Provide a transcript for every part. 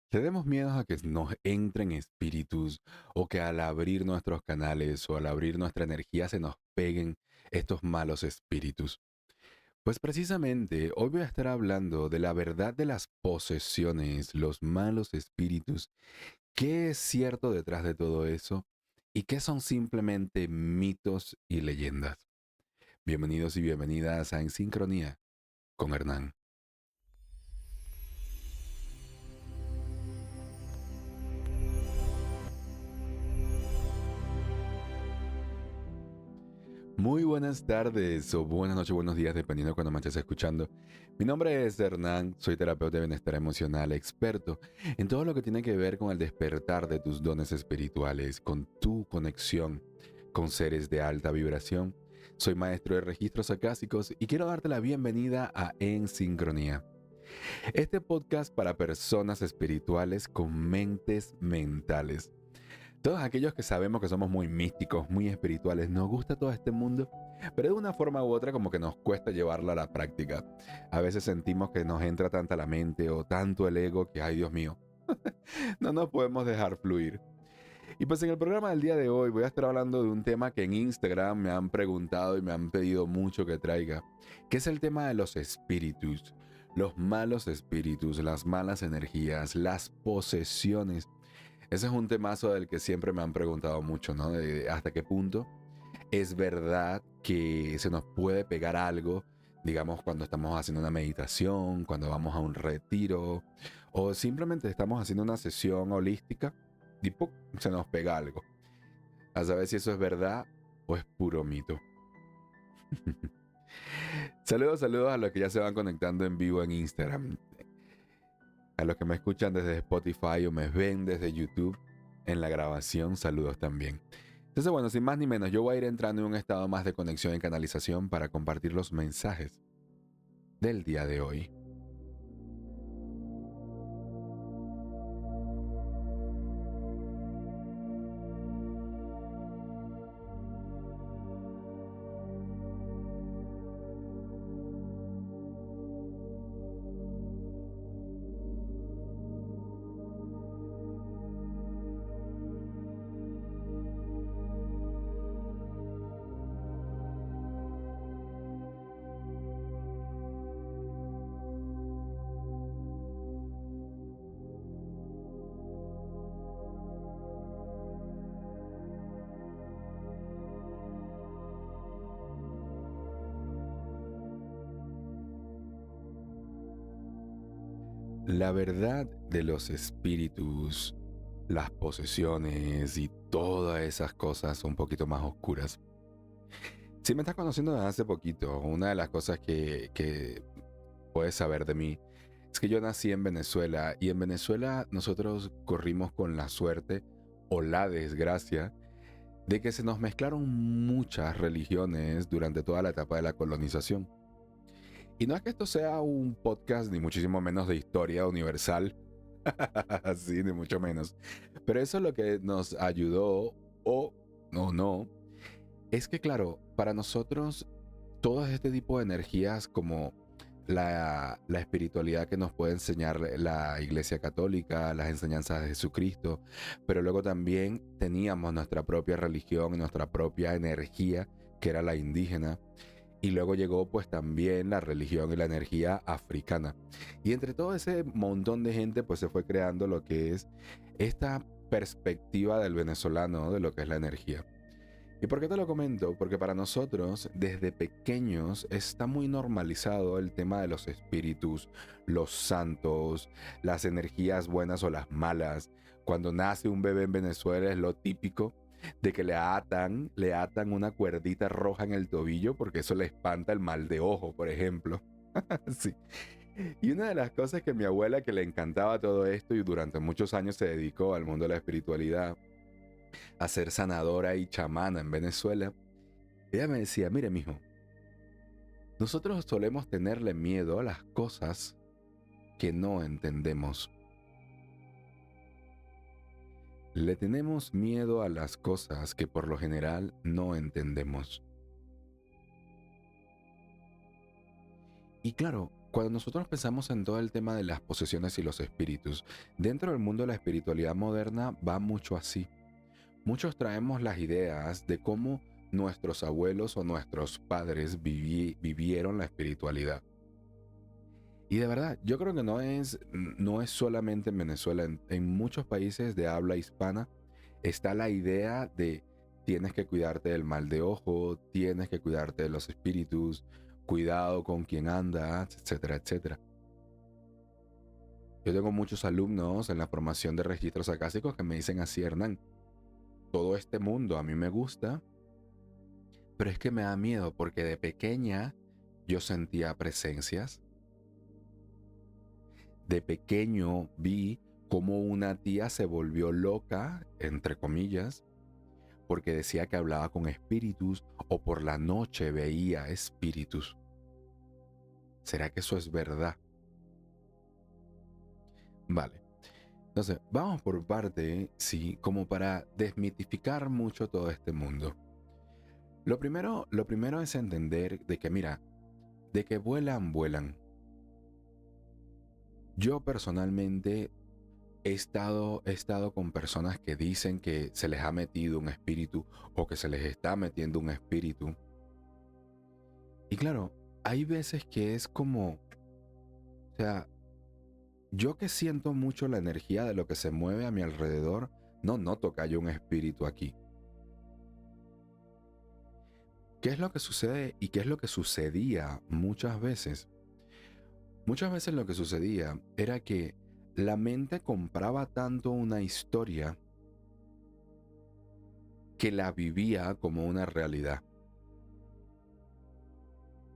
Tenemos miedo a que nos entren espíritus o que al abrir nuestros canales o al abrir nuestra energía se nos peguen estos malos espíritus. Pues precisamente hoy voy a estar hablando de la verdad de las posesiones, los malos espíritus, qué es cierto detrás de todo eso y qué son simplemente mitos y leyendas. Bienvenidos y bienvenidas a En Sincronía con Hernán. Muy buenas tardes o buenas noches, buenos días, dependiendo de cuando me estés escuchando. Mi nombre es Hernán, soy terapeuta de bienestar emocional, experto en todo lo que tiene que ver con el despertar de tus dones espirituales, con tu conexión con seres de alta vibración. Soy maestro de registros acásicos y quiero darte la bienvenida a En Sincronía. Este podcast para personas espirituales con mentes mentales. Todos aquellos que sabemos que somos muy místicos, muy espirituales, nos gusta todo este mundo, pero de una forma u otra como que nos cuesta llevarlo a la práctica. A veces sentimos que nos entra tanta la mente o tanto el ego que, ay Dios mío, no nos podemos dejar fluir. Y pues en el programa del día de hoy voy a estar hablando de un tema que en Instagram me han preguntado y me han pedido mucho que traiga, que es el tema de los espíritus, los malos espíritus, las malas energías, las posesiones. Ese es un temazo del que siempre me han preguntado mucho, ¿no? De hasta qué punto es verdad que se nos puede pegar algo, digamos, cuando estamos haciendo una meditación, cuando vamos a un retiro, o simplemente estamos haciendo una sesión holística y ¡pum! Se nos pega algo. A saber si eso es verdad o es puro mito. Saludos, saludos a los que ya se van conectando en vivo en Instagram, a los que me escuchan desde Spotify o me ven desde YouTube en la grabación, saludos también. Entonces, bueno, sin más ni menos, yo voy a ir entrando en un estado más de conexión y canalización para compartir los mensajes del día de hoy. La verdad de los espíritus, las posesiones y todas esas cosas un poquito más oscuras. Si me estás conociendo desde hace poquito, una de las cosas que puedes saber de mí es que yo nací en Venezuela y en Venezuela nosotros corrimos con la suerte o la desgracia de que se nos mezclaron muchas religiones durante toda la etapa de la colonización. Y no es que esto sea un podcast ni muchísimo menos de historia universal, sí, ni mucho menos, pero eso es lo que nos ayudó o no, es que claro, para nosotros todo este tipo de energías como la espiritualidad que nos puede enseñar la Iglesia Católica, las enseñanzas de Jesucristo, pero luego también teníamos nuestra propia religión y nuestra propia energía, que era la indígena, y luego llegó pues también la religión y la energía africana. Y entre todo ese montón de gente pues se fue creando lo que es esta perspectiva del venezolano de lo que es la energía. ¿Y por qué te lo comento? Porque para nosotros, desde pequeños, está muy normalizado el tema de los espíritus, los santos, las energías buenas o las malas. Cuando nace un bebé en Venezuela es lo típico de que le atan una cuerdita roja en el tobillo porque eso le espanta el mal de ojo, por ejemplo. Sí. Y una de las cosas que mi abuela, que le encantaba todo esto y durante muchos años se dedicó al mundo de la espiritualidad, a ser sanadora y chamana en Venezuela, ella me decía, mire mijo, nosotros solemos tenerle miedo a las cosas que no entendemos. Le tenemos miedo a las cosas que por lo general no entendemos. Y claro, cuando nosotros pensamos en todo el tema de las posesiones y los espíritus, dentro del mundo de la espiritualidad moderna va mucho así. Muchos traemos las ideas de cómo nuestros abuelos o nuestros padres vivieron la espiritualidad. Y de verdad, yo creo que no es solamente en Venezuela, en muchos países de habla hispana está la idea de tienes que cuidarte del mal de ojo, tienes que cuidarte de los espíritus, cuidado con quien andas, etcétera, etcétera. Yo tengo muchos alumnos en la formación de registros acásicos que me dicen así, Hernán, todo este mundo a mí me gusta, pero es que me da miedo porque de pequeña yo sentía presencias. De pequeño vi cómo una tía se volvió loca, entre comillas, porque decía que hablaba con espíritus o por la noche veía espíritus. ¿Será que eso es verdad? Vale. Entonces, vamos por parte, sí, como para desmitificar mucho todo este mundo. Lo primero es entender de que, mira, de que vuelan, vuelan. Yo personalmente he estado con personas que dicen que se les ha metido un espíritu o que se les está metiendo un espíritu. Y claro, hay veces que es como, o sea, yo que siento mucho la energía de lo que se mueve a mi alrededor, no noto que haya un espíritu aquí. ¿Qué es lo que sucede y qué es lo que sucedía muchas veces? Muchas veces lo que sucedía era que la mente compraba tanto una historia que la vivía como una realidad.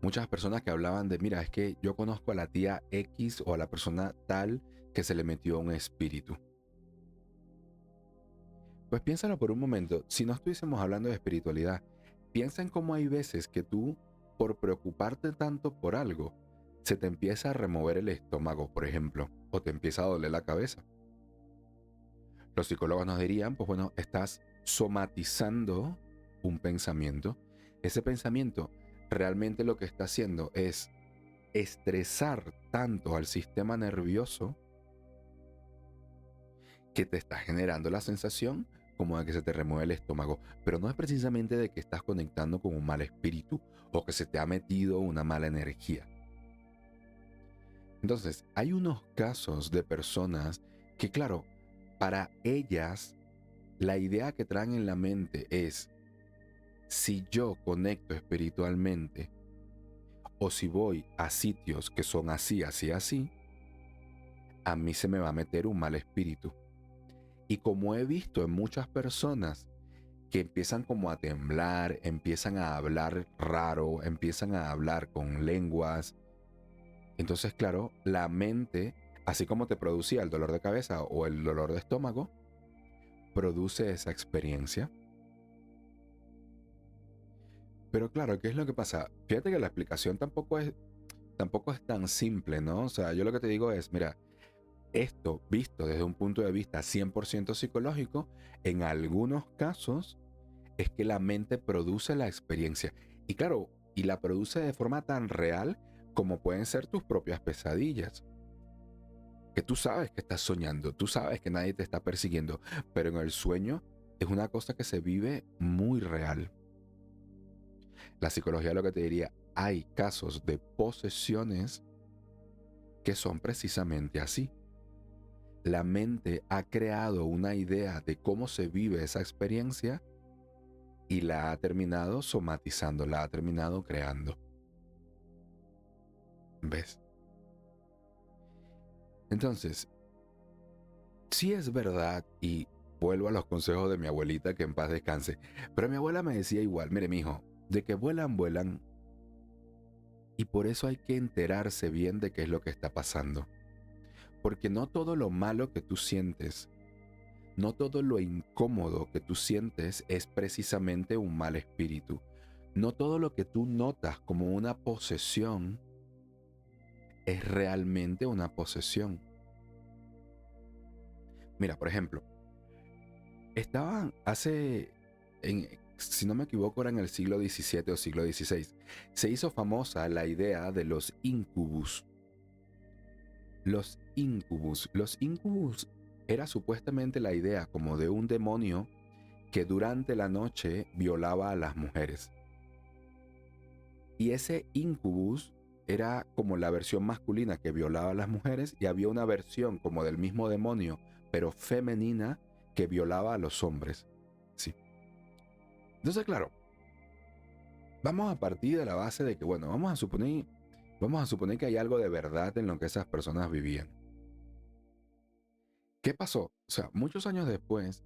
Muchas personas que hablaban de, mira, es que yo conozco a la tía X o a la persona tal que se le metió un espíritu. Pues piénsalo por un momento, si no estuviésemos hablando de espiritualidad, piensa en cómo hay veces que tú, por preocuparte tanto por algo, se te empieza a remover el estómago, por ejemplo, o te empieza a doler la cabeza. Los psicólogos nos dirían, pues bueno, estás somatizando un pensamiento. Ese pensamiento realmente lo que está haciendo es estresar tanto al sistema nervioso que te está generando la sensación como de que se te remueve el estómago, pero no es precisamente de que estás conectando con un mal espíritu o que se te ha metido una mala energía. Entonces, hay unos casos de personas que, claro, para ellas la idea que traen en la mente es, si yo conecto espiritualmente o si voy a sitios que son así, así, así, a mí se me va a meter un mal espíritu. Y como he visto en muchas personas que empiezan como a temblar, empiezan a hablar raro, empiezan a hablar con lenguas, entonces claro, la mente, así como te producía el dolor de cabeza o el dolor de estómago, produce esa experiencia. Pero claro, ¿qué es lo que pasa? Fíjate que la explicación tampoco es tan simple, ¿no? O sea, yo lo que te digo es, mira, esto visto desde un punto de vista 100% psicológico, en algunos casos es que la mente produce la experiencia. Y claro, y la produce de forma tan real como pueden ser tus propias pesadillas. Que tú sabes que estás soñando, tú sabes que nadie te está persiguiendo, pero en el sueño es una cosa que se vive muy real. La psicología lo que te diría, hay casos de posesiones que son precisamente así. La mente ha creado una idea de cómo se vive esa experiencia y la ha terminado somatizando, la ha terminado creando. ¿Ves? Entonces, sí es verdad y vuelvo a los consejos de mi abuelita que en paz descanse, pero mi abuela me decía igual, mire mijo, de que vuelan, vuelan y por eso hay que enterarse bien de qué es lo que está pasando. Porque no todo lo malo que tú sientes, no todo lo incómodo que tú sientes es precisamente un mal espíritu. No todo lo que tú notas como una posesión es realmente una posesión. Mira, por ejemplo, estaban si no me equivoco, era en el siglo XVII o siglo XVI, se hizo famosa la idea de los incubus. Los incubus. Los incubus era supuestamente la idea como de un demonio que durante la noche violaba a las mujeres. Y ese incubus era como la versión masculina que violaba a las mujeres, y había una versión como del mismo demonio, pero femenina, que violaba a los hombres. Sí. Entonces, claro, vamos a partir de la base de que, bueno, vamos a suponer que hay algo de verdad en lo que esas personas vivían. ¿Qué pasó? O sea, muchos años después,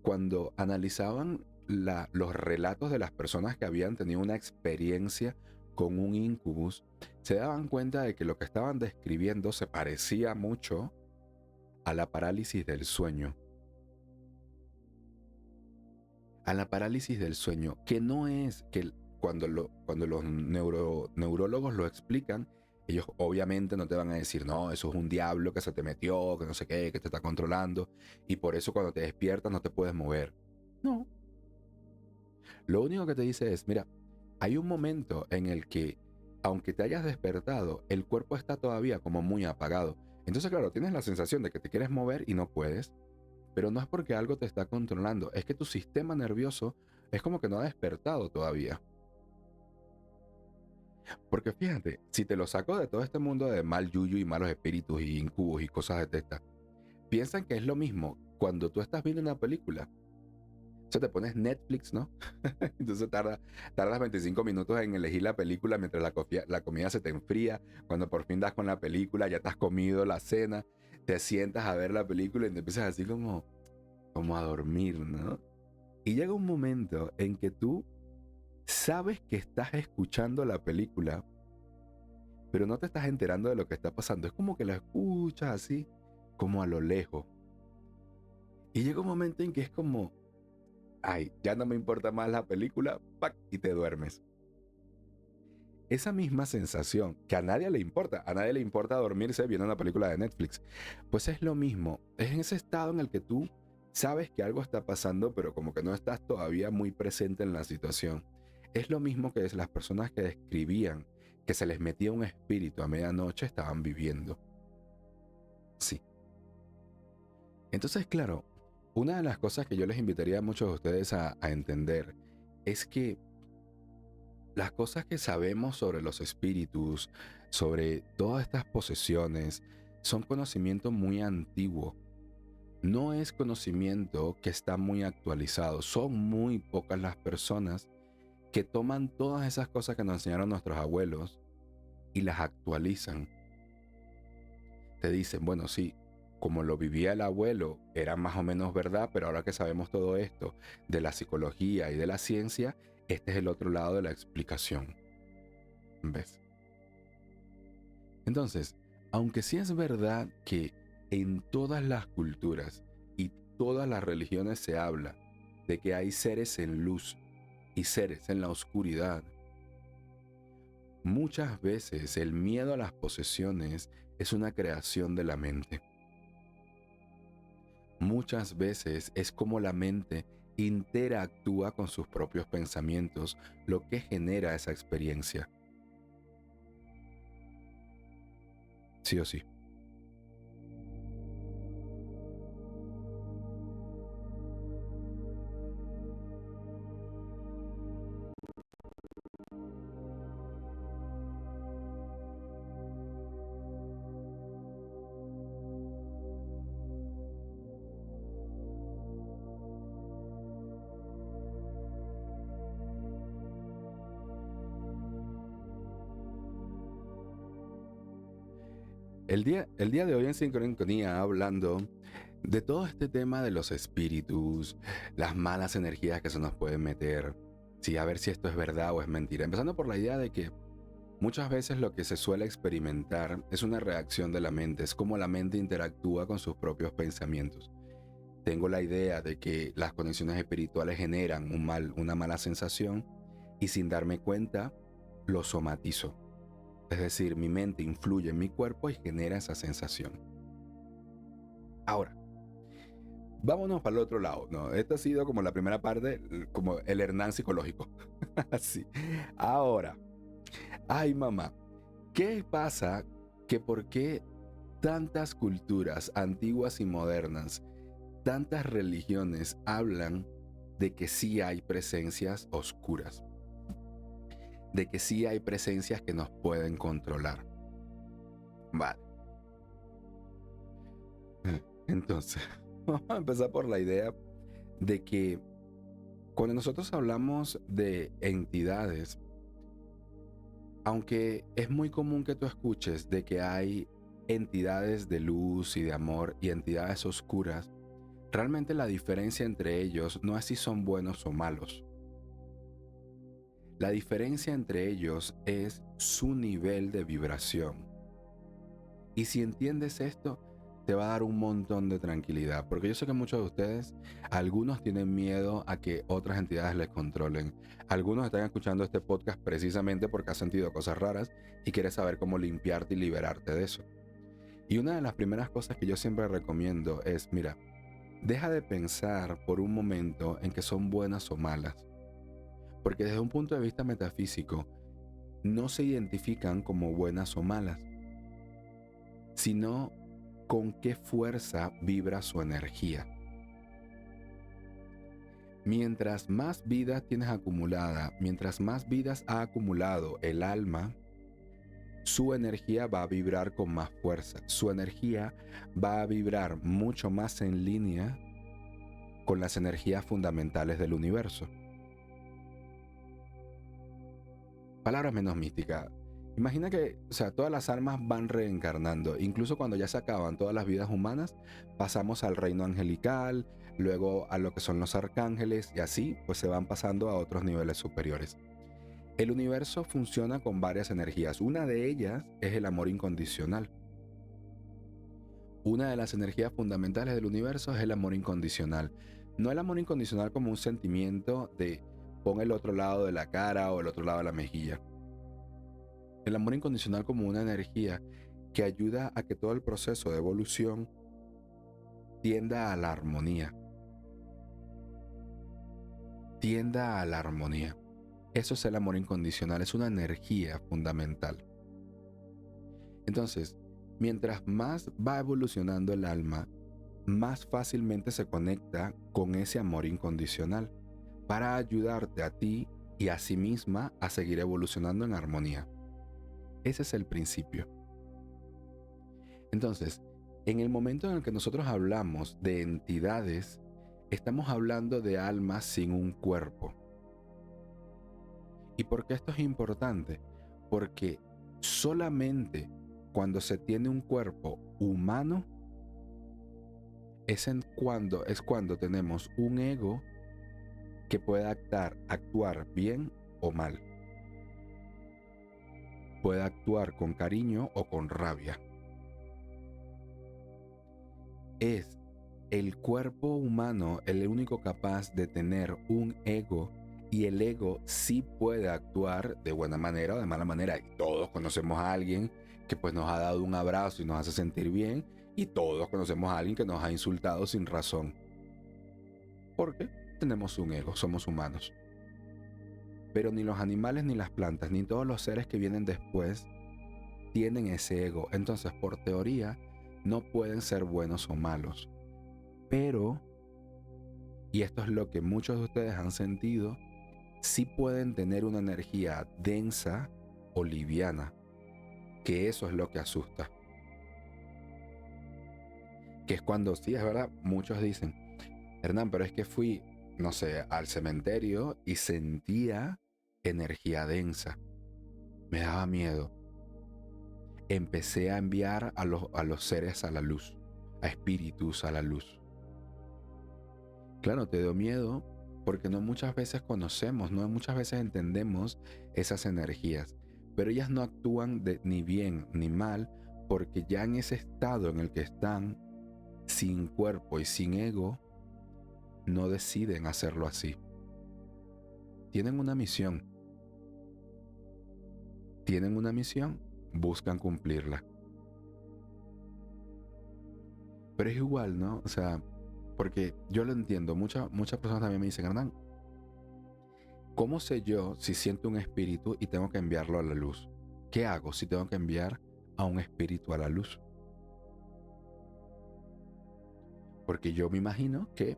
cuando analizaban los relatos de las personas que habían tenido una experiencia con un incubus, se daban cuenta de que lo que estaban describiendo se parecía mucho a la parálisis del sueño. A la parálisis del sueño, que no es que cuando los neurólogos lo explican, ellos obviamente no te van a decir, no, eso es un diablo que se te metió, que no sé qué, que te está controlando, y por eso cuando te despiertas no te puedes mover. No. Lo único que te dice es, mira, hay un momento en el que, aunque te hayas despertado, el cuerpo está todavía como muy apagado. Entonces, claro, tienes la sensación de que te quieres mover y no puedes, pero no es porque algo te está controlando, es que tu sistema nervioso es como que no ha despertado todavía. Porque fíjate, si te lo saco de todo este mundo de mal yuyu y malos espíritus y incubos y cosas de estas, piensan que es lo mismo cuando tú estás viendo una película. O sea, te pones Netflix, ¿no? Entonces tardas 25 minutos en elegir la película mientras la comida se te enfría. Cuando por fin das con la película, ya te has comido la cena, te sientas a ver la película y te empiezas así como a dormir, ¿no? Y llega un momento en que tú sabes que estás escuchando la película, pero no te estás enterando de lo que está pasando. Es como que la escuchas así, como a lo lejos. Y llega un momento en que es como, ay, ya no me importa más la película, ¡pac! Y te duermes. Esa misma sensación, que a nadie le importa dormirse viendo una película de Netflix, pues es lo mismo, es en ese estado en el que tú sabes que algo está pasando, pero como que no estás todavía muy presente en la situación. Es lo mismo que las personas que describían que se les metía un espíritu a medianoche estaban viviendo. Sí. Entonces, claro, una de las cosas que yo les invitaría a muchos de ustedes a entender es que las cosas que sabemos sobre los espíritus, sobre todas estas posesiones, son conocimiento muy antiguo. No es conocimiento que está muy actualizado. Son muy pocas las personas que toman todas esas cosas que nos enseñaron nuestros abuelos y las actualizan. Te dicen, bueno, sí, como lo vivía el abuelo, era más o menos verdad, pero ahora que sabemos todo esto de la psicología y de la ciencia, este es el otro lado de la explicación. ¿Ves? Entonces, aunque sí es verdad que en todas las culturas y todas las religiones se habla de que hay seres en luz y seres en la oscuridad, muchas veces el miedo a las posesiones es una creación de la mente. Muchas veces es como la mente interactúa con sus propios pensamientos, lo que genera esa experiencia. Sí o sí. El día de hoy en Sincronía, hablando de todo este tema de los espíritus, las malas energías que se nos pueden meter, sí, a ver si esto es verdad o es mentira. Empezando por la idea de que muchas veces lo que se suele experimentar es una reacción de la mente, es como la mente interactúa con sus propios pensamientos. Tengo la idea de que las conexiones espirituales generan una mala sensación y sin darme cuenta lo somatizo. Es decir, mi mente influye en mi cuerpo y genera esa sensación. Ahora, vámonos para el otro lado. No, esta ha sido como la primera parte, como el Hernán psicológico. Así. Ahora, ay mamá, ¿qué pasa? Que por qué tantas culturas antiguas y modernas, tantas religiones hablan de que sí hay presencias oscuras, de que sí hay presencias que nos pueden controlar. Vale. Entonces, vamos a empezar por la idea de que cuando nosotros hablamos de entidades, aunque es muy común que tú escuches de que hay entidades de luz y de amor y entidades oscuras, realmente la diferencia entre ellos no es si son buenos o malos. La diferencia entre ellos es su nivel de vibración. Y si entiendes esto, te va a dar un montón de tranquilidad, porque yo sé que muchos de ustedes, algunos tienen miedo a que otras entidades les controlen. Algunos están escuchando este podcast precisamente porque has sentido cosas raras y quieres saber cómo limpiarte y liberarte de eso. Y una de las primeras cosas que yo siempre recomiendo es, mira, deja de pensar por un momento en que son buenas o malas, porque desde un punto de vista metafísico, no se identifican como buenas o malas, sino con qué fuerza vibra su energía. Mientras más vida tienes acumulada, mientras más vidas ha acumulado el alma, su energía va a vibrar con más fuerza. Su energía va a vibrar mucho más en línea con las energías fundamentales del universo. Palabras menos místicas. Imagina que, todas las almas van reencarnando. Incluso cuando ya se acaban todas las vidas humanas, pasamos al reino angelical, luego a lo que son los arcángeles y así, pues se van pasando a otros niveles superiores. El universo funciona con varias energías. Una de ellas es el amor incondicional. Una de las energías fundamentales del universo es el amor incondicional. No el amor incondicional como un sentimiento de pon el otro lado de la cara o el otro lado de la mejilla. El amor incondicional como una energía que ayuda a que todo el proceso de evolución tienda a la armonía. Tienda a la armonía. Eso es el amor incondicional, es una energía fundamental. Entonces, mientras más va evolucionando el alma, más fácilmente se conecta con ese amor incondicional para ayudarte a ti y a sí misma a seguir evolucionando en armonía. Ese es el principio. Entonces, en el momento en el que nosotros hablamos de entidades, estamos hablando de almas sin un cuerpo. ¿Y por qué esto es importante? Porque solamente cuando se tiene un cuerpo humano es cuando tenemos un ego que puede actuar bien o mal. Puede actuar con cariño o con rabia. Es el cuerpo humano el único capaz de tener un ego, y el ego sí puede actuar de buena manera o de mala manera. Y todos conocemos a alguien que pues nos ha dado un abrazo y nos hace sentir bien, y todos conocemos a alguien que nos ha insultado sin razón. Porque tenemos un ego, somos humanos. Pero ni los animales, ni las plantas, ni todos los seres que vienen después tienen ese ego. Entonces, por teoría, no pueden ser buenos o malos. Pero, y esto es lo que muchos de ustedes han sentido, sí pueden tener una energía densa o liviana, que eso es lo que asusta. Que es cuando, sí, es verdad, muchos dicen, Hernán, pero es que fui, no sé, al cementerio y sentía energía densa. Me daba miedo. Empecé a enviar a los seres a la luz, a espíritus a la luz. Claro, te dio miedo porque no muchas veces conocemos, no muchas veces entendemos esas energías, pero ellas no actúan ni bien ni mal, porque ya en ese estado en el que están, sin cuerpo y sin ego, no deciden hacerlo así. Tienen una misión. Buscan cumplirla. Pero es igual, ¿no? Porque yo lo entiendo, muchas personas también me dicen, Hernán, ¿cómo sé yo si siento un espíritu y tengo que enviarlo a la luz? ¿Qué hago si tengo que enviar a un espíritu a la luz? Porque yo me imagino que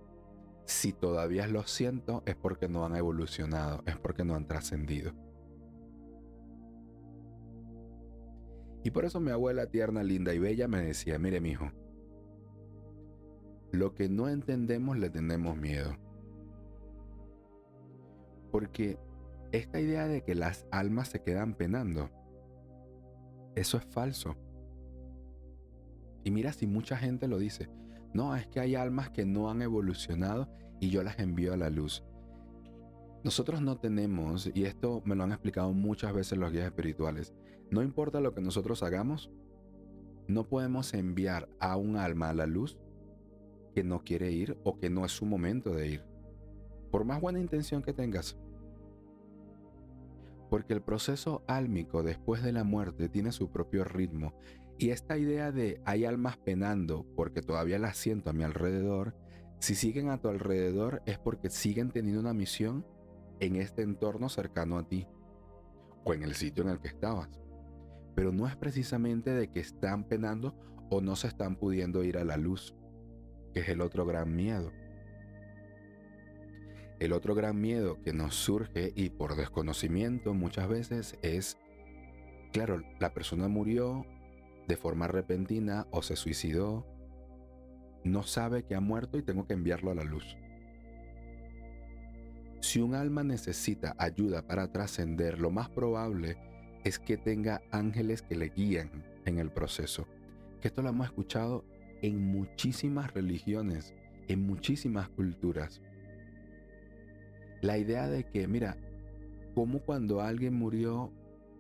si todavía lo siento es porque no han evolucionado, es porque no han trascendido. Y por eso mi abuela tierna, linda y bella me decía, mire mijo, lo que no entendemos le tenemos miedo. Porque esta idea de que las almas se quedan penando, eso es falso. Y mira si mucha gente lo dice, no, es que hay almas que no han evolucionado y yo las envío a la luz. Nosotros no tenemos, y esto me lo han explicado muchas veces los guías espirituales, no importa lo que nosotros hagamos, no podemos enviar a un alma a la luz que no quiere ir o que no es su momento de ir, por más buena intención que tengas. Porque el proceso álmico después de la muerte tiene su propio ritmo, y esta idea de hay almas penando porque todavía las siento a mi alrededor, si siguen a tu alrededor es porque siguen teniendo una misión en este entorno cercano a ti o en el sitio en el que estabas. Pero no es precisamente de que están penando o no se están pudiendo ir a la luz, que es el otro gran miedo. El otro gran miedo que nos surge y por desconocimiento muchas veces es, claro, la persona murió de forma repentina o se suicidó, no sabe que ha muerto y tengo que enviarlo a la luz. Si un alma necesita ayuda para trascender, lo más probable es que tenga ángeles que le guíen en el proceso. Que esto lo hemos escuchado en muchísimas religiones, en muchísimas culturas. La idea de que, mira, como cuando alguien murió,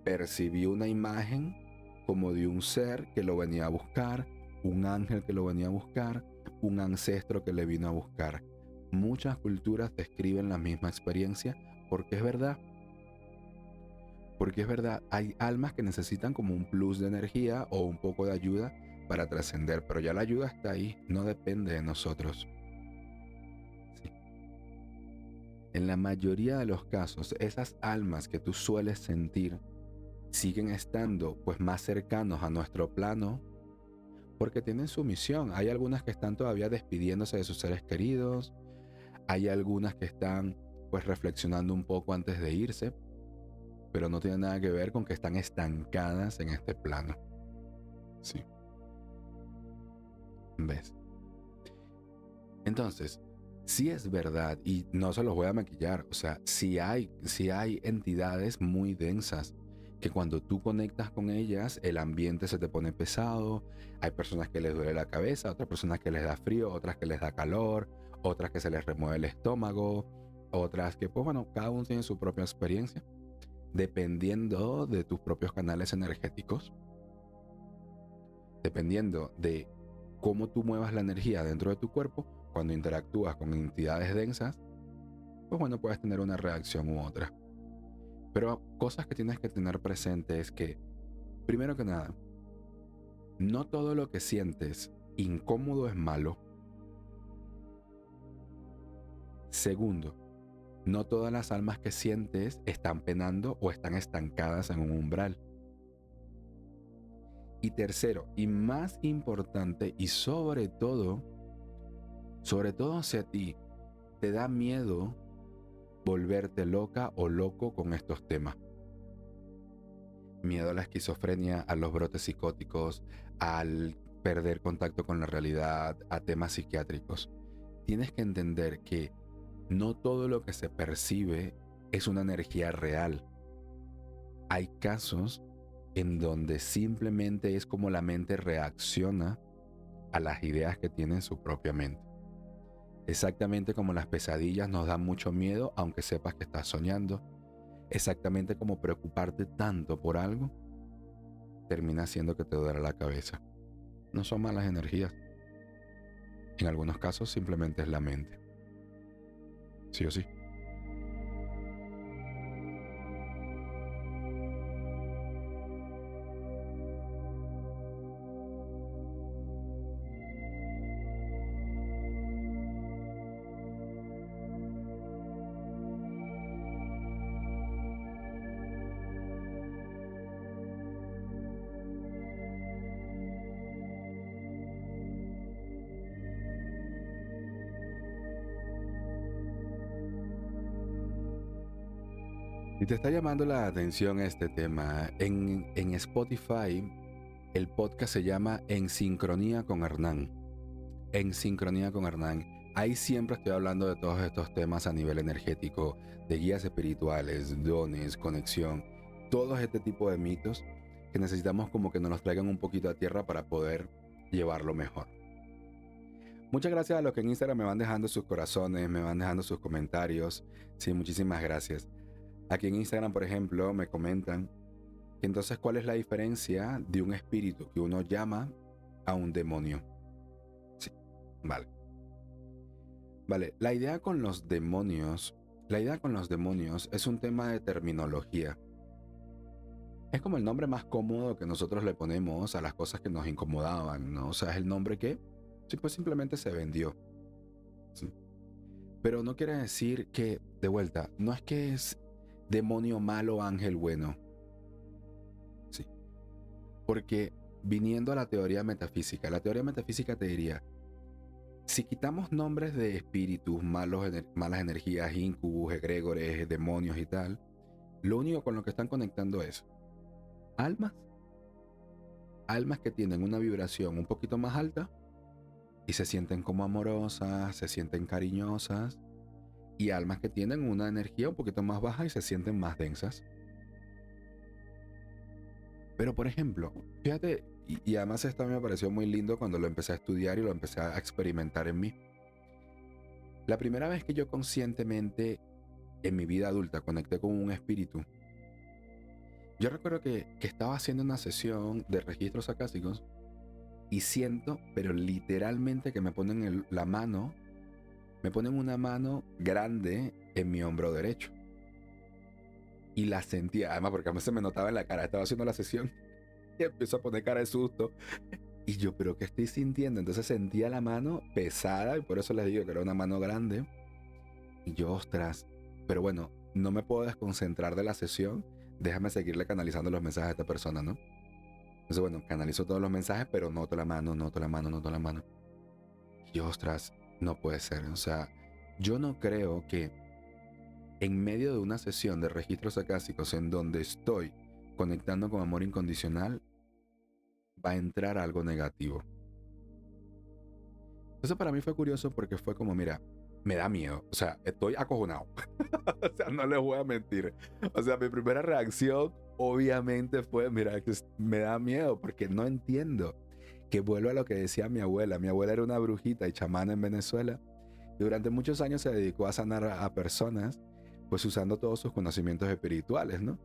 percibió una imagen como de un ser que lo venía a buscar, un ángel que lo venía a buscar, un ancestro que le vino a buscar. Muchas culturas describen la misma experiencia porque es verdad. Porque es verdad, hay almas que necesitan como un plus de energía o un poco de ayuda para trascender, pero ya la ayuda está ahí, no depende de nosotros. Sí. En la mayoría de los casos, esas almas que tú sueles sentir siguen estando pues más cercanos a nuestro plano porque tienen su misión. Hay algunas que están todavía despidiéndose de sus seres queridos, hay algunas que están pues reflexionando un poco antes de irse, pero no tiene nada que ver con que están estancadas en este plano. Sí. ¿Ves? Entonces, sí es verdad, y no se los voy a maquillar, o sea, sí hay entidades muy densas que cuando tú conectas con ellas, el ambiente se te pone pesado, hay personas que les duele la cabeza, otras personas que les da frío, otras que les da calor, otras que se les remueve el estómago, otras que, pues bueno, cada uno tiene su propia experiencia, dependiendo de tus propios canales energéticos, dependiendo de cómo tú muevas la energía dentro de tu cuerpo. Cuando interactúas con entidades densas, pues bueno, puedes tener una reacción u otra. Pero cosas que tienes que tener presente es que, primero que nada, no todo lo que sientes incómodo es malo. Segundo, no todas las almas que sientes están penando o están estancadas en un umbral. Y tercero, y más importante, y sobre todo si a ti te da miedo volverte loca o loco con estos temas. Miedo a la esquizofrenia, a los brotes psicóticos, al perder contacto con la realidad, a temas psiquiátricos. Tienes que entender que no todo lo que se percibe es una energía real. Hay casos en donde simplemente es como la mente reacciona a las ideas que tiene en su propia mente. Exactamente como las pesadillas nos dan mucho miedo aunque sepas que estás soñando. Exactamente como preocuparte tanto por algo termina haciendo que te duela la cabeza. No son malas energías. En algunos casos simplemente es la mente. Sí o sí. Si te está llamando la atención este tema, en Spotify el podcast se llama En Sincronía con Hernán. En Sincronía con Hernán. Ahí siempre estoy hablando de todos estos temas a nivel energético, de guías espirituales, dones, conexión, todos este tipo de mitos que necesitamos como que nos los traigan un poquito a tierra para poder llevarlo mejor. Muchas gracias a los que en Instagram me van dejando sus corazones, me van dejando sus comentarios. Sí, muchísimas gracias. Aquí en Instagram, por ejemplo, me comentan que entonces cuál es la diferencia de un espíritu que uno llama a un demonio. Sí, vale. Vale, la idea con los demonios es un tema de terminología. Es como el nombre más cómodo que nosotros le ponemos a las cosas que nos incomodaban, ¿no? O sea, es el nombre que sí, pues simplemente se vendió. ¿Sí? Pero no quiere decir que, de vuelta, no es que es demonio malo, ángel bueno. Sí. Porque viniendo a la teoría metafísica te diría, si quitamos nombres de espíritus, malas energías, incubus, egregores, demonios y tal, lo único con lo que están conectando es almas, almas que tienen una vibración un poquito más alta y se sienten como amorosas, se sienten cariñosas, y almas que tienen una energía un poquito más baja y se sienten más densas. Pero por ejemplo, fíjate, y además esto a mí me pareció muy lindo cuando lo empecé a estudiar y lo empecé a experimentar en mí. La primera vez que yo conscientemente en mi vida adulta conecté con un espíritu, yo recuerdo que estaba haciendo una sesión de registros acásicos y siento, pero literalmente que me ponen la mano, me ponen una mano grande en mi hombro derecho. Y la sentía, además porque a mí se me notaba en la cara, estaba haciendo la sesión y empezó a poner cara de susto. Y yo, ¿pero qué estoy sintiendo? Entonces sentía la mano pesada y por eso les digo que era una mano grande. Y yo, ostras, pero bueno, no me puedo desconcentrar de la sesión, déjame seguirle canalizando los mensajes a esta persona, ¿no? Entonces, bueno, canalizo todos los mensajes, pero noto la mano, noto la mano, noto la mano. Y yo, ostras, no puede ser. O sea, yo no creo que en medio de una sesión de registros acásicos en donde estoy conectando con amor incondicional, va a entrar algo negativo. Eso para mí fue curioso porque fue como, mira, me da miedo. O sea, estoy acojonado. O sea, no les voy a mentir. O sea, mi primera reacción obviamente fue, mira, que me da miedo porque no entiendo. Que vuelvo a lo que decía mi abuela. Mi abuela era una brujita y chamana en Venezuela. Y durante muchos años se dedicó a sanar a personas, pues usando todos sus conocimientos espirituales, ¿no?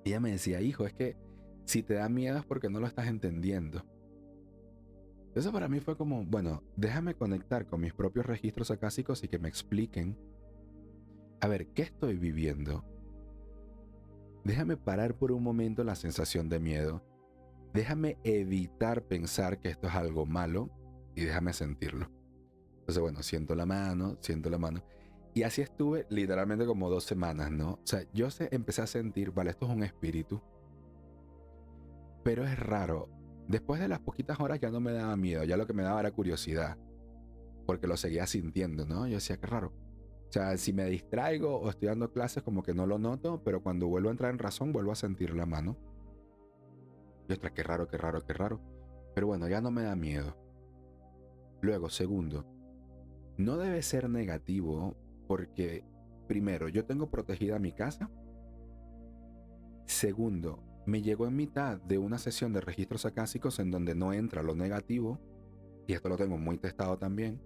Y ella me decía, hijo, es que si te da miedo es porque no lo estás entendiendo. Eso para mí fue como, bueno, déjame conectar con mis propios registros acásicos y que me expliquen, a ver, ¿qué estoy viviendo? Déjame parar por un momento la sensación de miedo. Déjame evitar pensar que esto es algo malo y déjame sentirlo. Entonces, bueno, siento la mano. Y así estuve literalmente como 2 semanas, ¿no? O sea, empecé a sentir, vale, esto es un espíritu. Pero es raro. Después de las poquitas horas ya no me daba miedo, ya lo que me daba era curiosidad. Porque lo seguía sintiendo, ¿no? Yo decía, qué raro. O sea, si me distraigo o estoy dando clases como que no lo noto, pero cuando vuelvo a entrar en razón vuelvo a sentir la mano. Y ostras, qué raro, qué raro, qué raro. Pero bueno, ya no me da miedo. Luego, segundo, no debe ser negativo porque, primero, yo tengo protegida mi casa. Segundo, me llegó en mitad de una sesión de registros acásicos en donde no entra lo negativo. Y esto lo tengo muy testado también.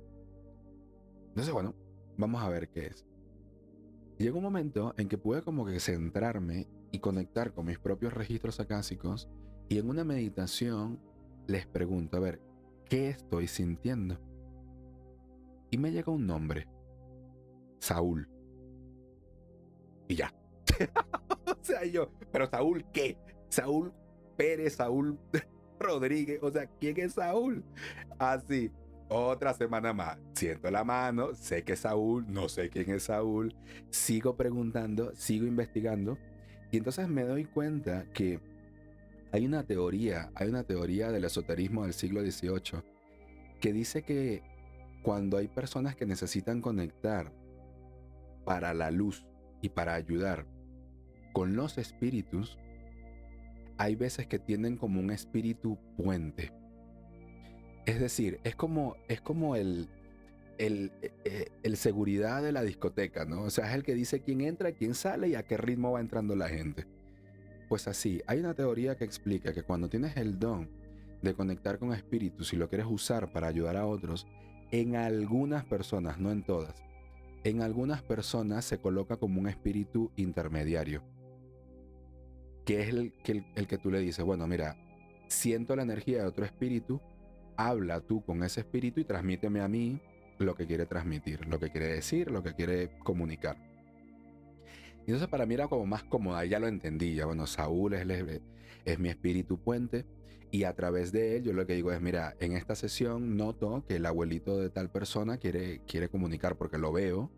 Entonces, bueno, vamos a ver qué es. Llegó un momento en que pude como que centrarme y conectar con mis propios registros acásicos y en una meditación les pregunto, a ver, ¿qué estoy sintiendo? Y me llega un nombre, Saúl. Y ya. O sea, yo, pero Saúl, ¿qué? Saúl Pérez, Saúl Rodríguez, o sea, ¿quién es Saúl? Así, otra semana más, siento la mano, sé que es Saúl, no sé quién es Saúl, sigo preguntando, sigo investigando, y entonces me doy cuenta que hay una teoría del esoterismo del siglo XVIII que dice que cuando hay personas que necesitan conectar para la luz y para ayudar con los espíritus, hay veces que tienen como un espíritu puente. Es decir, es como el seguridad de la discoteca, ¿no? O sea, es el que dice quién entra, quién sale y a qué ritmo va entrando la gente. Pues así, hay una teoría que explica que cuando tienes el don de conectar con espíritus y lo quieres usar para ayudar a otros, en algunas personas, no en todas, en algunas personas se coloca como un espíritu intermediario, que es el que tú le dices, bueno, mira, siento la energía de otro espíritu, habla tú con ese espíritu y transmíteme a mí lo que quiere transmitir, lo que quiere decir, lo que quiere comunicar. Y entonces para mí era como más cómoda, ya lo entendí, ya bueno, Saúl es mi espíritu puente y a través de él yo lo que digo es, mira, en esta sesión noto que el abuelito de tal persona quiere comunicar porque lo veo,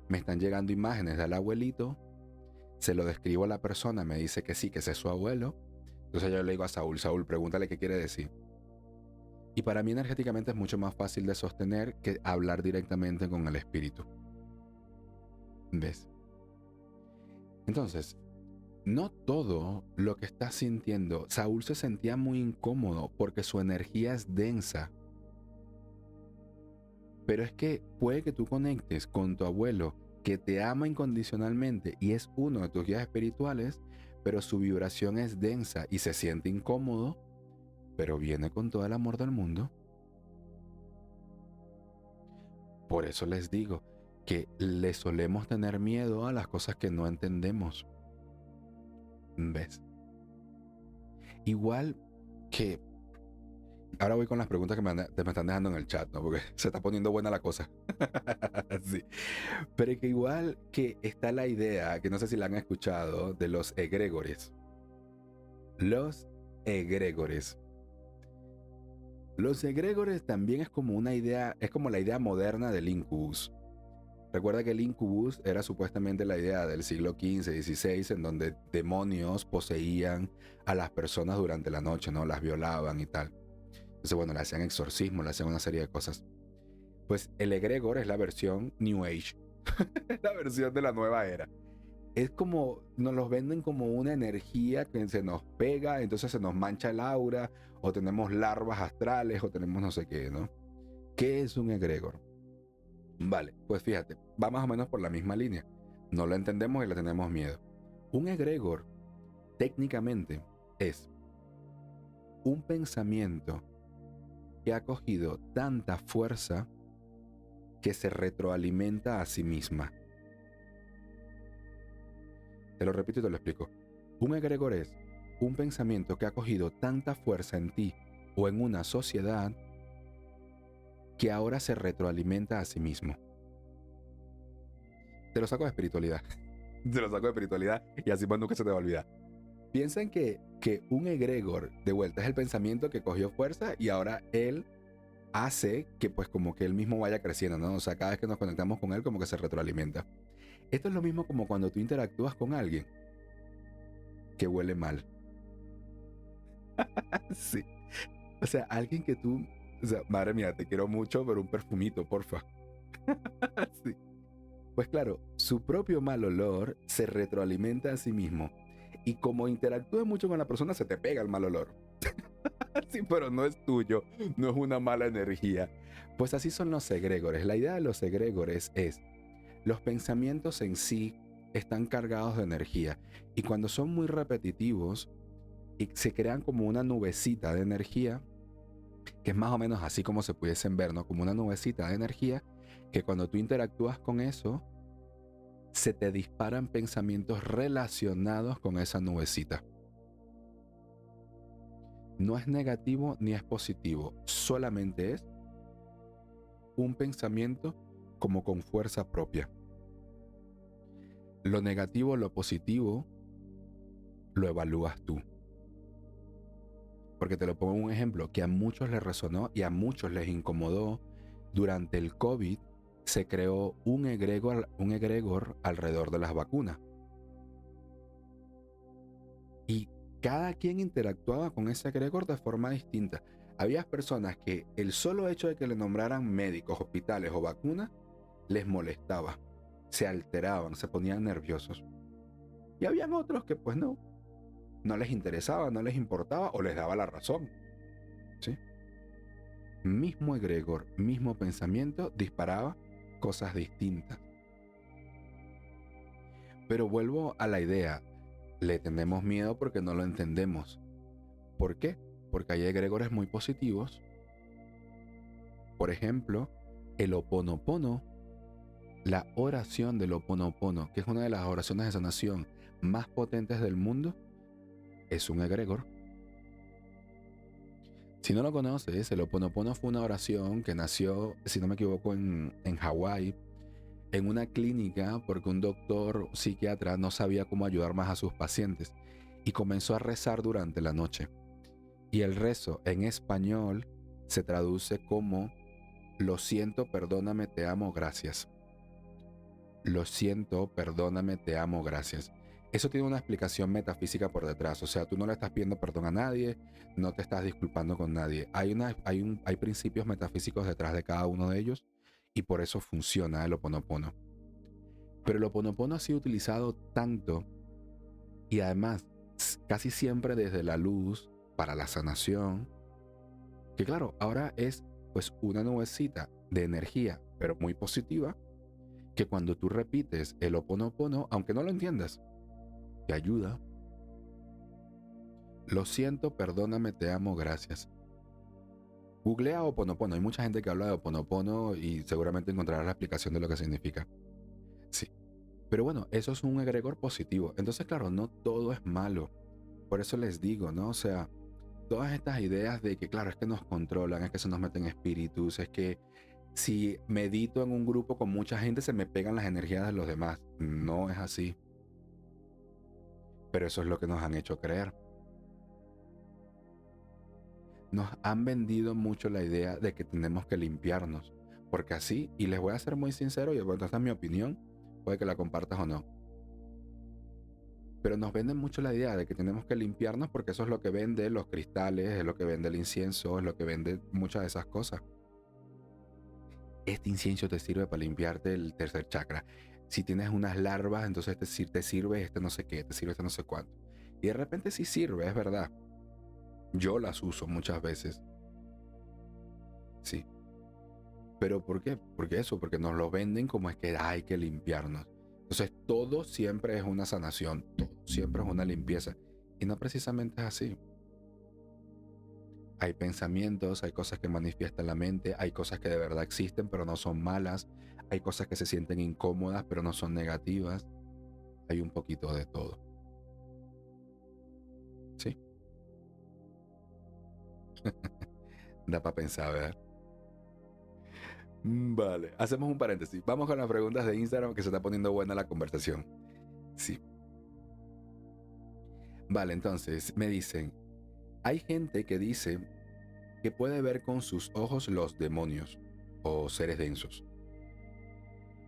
me están llegando imágenes del abuelito, se lo describo a la persona, me dice que sí, que ese es su abuelo, entonces yo le digo a Saúl, Saúl, pregúntale qué quiere decir. Y para mí energéticamente es mucho más fácil de sostener que hablar directamente con el espíritu. ¿Ves? Entonces, no todo lo que estás sintiendo, Saúl se sentía muy incómodo porque su energía es densa. Pero es que puede que tú conectes con tu abuelo que te ama incondicionalmente y es uno de tus guías espirituales, pero su vibración es densa y se siente incómodo, pero viene con todo el amor del mundo. Por eso les digo que le solemos tener miedo a las cosas que no entendemos. ¿Ves? Igual que... Ahora voy con las preguntas que me están dejando en el chat, ¿no? Porque se está poniendo buena la cosa. Sí. Pero que igual que está la idea, que no sé si la han escuchado, de los egregores. Los egregores. Los egregores también es como una idea, es como la idea moderna del incubus. Recuerda que el incubus era supuestamente la idea del siglo XV, XVI, en donde demonios poseían a las personas durante la noche, ¿no? Las violaban y tal. Entonces, bueno, le hacían exorcismo, le hacían una serie de cosas. Pues el egregor es la versión New Age, la versión de la nueva era. Es como, nos los venden como una energía que se nos pega, entonces se nos mancha el aura, o tenemos larvas astrales, o tenemos no sé qué, ¿no? ¿Qué es un egregor? Vale, pues fíjate, va más o menos por la misma línea. No lo entendemos y le tenemos miedo. Un egregor, técnicamente, es un pensamiento que ha cogido tanta fuerza que se retroalimenta a sí misma. Te lo repito y te lo explico. Un egregor es un pensamiento que ha cogido tanta fuerza en ti o en una sociedad que ahora se retroalimenta a sí mismo. Te lo saco de espiritualidad. Te lo saco de espiritualidad y así pues nunca se te va a olvidar. Piensen que un egregor, de vuelta, es el pensamiento que cogió fuerza y ahora él hace que pues como que él mismo vaya creciendo, ¿no? O sea, cada vez que nos conectamos con él como que se retroalimenta. Esto es lo mismo como cuando tú interactúas con alguien que huele mal. Sí. O sea, alguien que tú... O sea, madre mía, te quiero mucho, pero un perfumito, porfa. Sí. Pues claro, su propio mal olor se retroalimenta a sí mismo. Y como interactúas mucho con la persona, se te pega el mal olor. Sí, pero no es tuyo, no es una mala energía. Pues así son los egregores. La idea de los egregores es, los pensamientos en sí están cargados de energía. Y cuando son muy repetitivos y se crean como una nubecita de energía, que es más o menos así como se pudiesen ver, ¿no? Como una nubecita de energía, que cuando tú interactúas con eso, se te disparan pensamientos relacionados con esa nubecita. No es negativo ni es positivo, solamente es un pensamiento como con fuerza propia. Lo negativo, lo positivo, lo evalúas tú. Porque te lo pongo un ejemplo que a muchos les resonó y a muchos les incomodó. Durante el COVID se creó un egregor alrededor de las vacunas. Y cada quien interactuaba con ese egregor de forma distinta. Había personas que el solo hecho de que le nombraran médicos, hospitales o vacunas les molestaba. Se alteraban, se ponían nerviosos. Y habían otros que pues no les interesaba, no les importaba o les daba la razón. ¿Sí? Mismo egregor, mismo pensamiento, disparaba cosas distintas. Pero vuelvo a la idea, le tenemos miedo porque no lo entendemos. ¿Por qué? Porque hay egregores muy positivos. Por ejemplo, el Ho'oponopono, la oración del Ho'oponopono, que es una de las oraciones de sanación más potentes del mundo, es un egregor. Si no lo conoces, el Ho'oponopono fue una oración que nació, si no me equivoco, en Hawái, en una clínica porque un doctor psiquiatra no sabía cómo ayudar más a sus pacientes y comenzó a rezar durante la noche. Y el rezo en español se traduce como: lo siento, perdóname, te amo, gracias. Lo siento, perdóname, te amo, gracias. Eso tiene una explicación metafísica por detrás. O sea, tú no le estás pidiendo perdón a nadie, no te estás disculpando con nadie. Hay principios metafísicos detrás de cada uno de ellos y por eso funciona el Ho'oponopono. Pero el Ho'oponopono ha sido utilizado tanto y además casi siempre desde la luz para la sanación, que claro, ahora es pues una nubecita de energía, pero muy positiva, que cuando tú repites el Ho'oponopono, aunque no lo entiendas, te ayuda. Lo siento, perdóname, te amo, gracias. Googlea Ho'oponopono. Hay mucha gente que habla de Ho'oponopono y seguramente encontrarás la explicación de lo que significa. Sí. Pero bueno, eso es un egregor positivo. Entonces, claro, no todo es malo. Por eso les digo, ¿no? O sea, todas estas ideas de que, claro, es que nos controlan, es que se nos meten espíritus, es que si medito en un grupo con mucha gente se me pegan las energías de los demás. No es así. Pero eso es lo que nos han hecho creer. Nos han vendido mucho la idea de que tenemos que limpiarnos. Porque así, y les voy a ser muy sincero, y bueno, esta es mi opinión, puede que la compartas o no. Pero nos venden mucho la idea de que tenemos que limpiarnos porque eso es lo que vende los cristales, es lo que vende el incienso, es lo que vende muchas de esas cosas. Este incienso te sirve para limpiarte el tercer chakra. Si tienes unas larvas, entonces te sirve este no sé qué, te sirve este no sé cuánto. Y de repente sí sirve, es verdad. Yo las uso muchas veces. Sí. ¿Pero por qué? Porque eso, porque nos lo venden como es que hay que limpiarnos. Entonces todo siempre es una sanación, todo siempre es una limpieza. Y no precisamente es así. Hay pensamientos, hay cosas que manifiestan la mente, hay cosas que de verdad existen pero no son malas, hay cosas que se sienten incómodas pero no son negativas. Hay un poquito de todo. ¿Sí? Da para pensar, ¿verdad? Vale, hacemos un paréntesis. Vamos con las preguntas de Instagram que se está poniendo buena la conversación. Sí. Vale, entonces me dicen, hay gente que dice que puede ver con sus ojos los demonios o seres densos.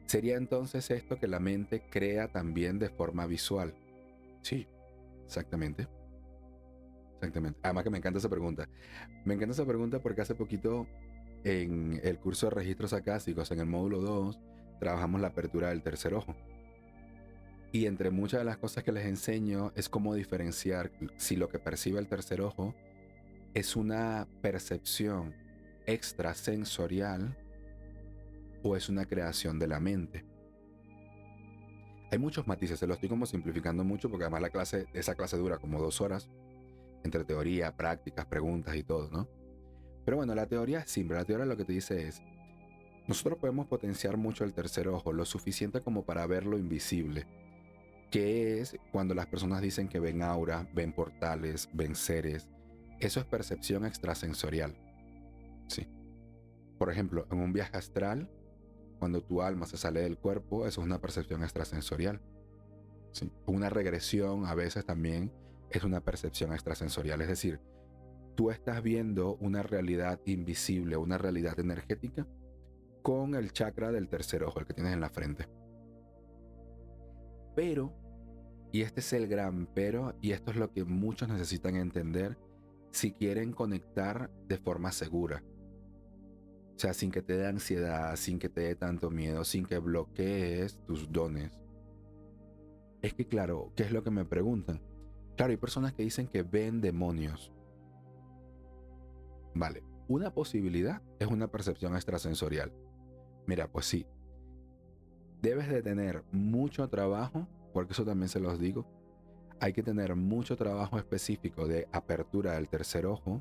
¿Sería entonces esto que la mente crea también de forma visual? Sí, exactamente. Exactamente. Además que me encanta esa pregunta. Me encanta esa pregunta porque hace poquito en el curso de registros acásticos, en el módulo 2, trabajamos la apertura del tercer ojo. Y entre muchas de las cosas que les enseño es cómo diferenciar si lo que percibe el tercer ojo es una percepción extrasensorial o es una creación de la mente. Hay muchos matices, se lo estoy como simplificando mucho porque además esa clase dura como 2 horas, entre teoría, prácticas, preguntas y todo, ¿no? Pero bueno, la teoría es simple, la teoría lo que te dice es, nosotros podemos potenciar mucho el tercer ojo, lo suficiente como para ver lo invisible, que es cuando las personas dicen que ven auras, ven portales, ven seres. Eso es percepción extrasensorial, ¿sí? Por ejemplo, en un viaje astral, cuando tu alma se sale del cuerpo, eso es una percepción extrasensorial, ¿sí? Una regresión a veces también es una percepción extrasensorial, es decir, tú estás viendo una realidad invisible, una realidad energética con el chakra del tercer ojo, el que tienes en la frente. Pero, y este es el gran pero, y esto es lo que muchos necesitan entender si quieren conectar de forma segura. O sea, sin que te dé ansiedad, sin que te dé tanto miedo, sin que bloquees tus dones. Es que claro, ¿qué es lo que me preguntan? Claro, hay personas que dicen que ven demonios. Vale, una posibilidad es una percepción extrasensorial. Mira, pues sí, debes de tener mucho trabajo, porque eso también se los digo. Hay que tener mucho trabajo específico de apertura del tercer ojo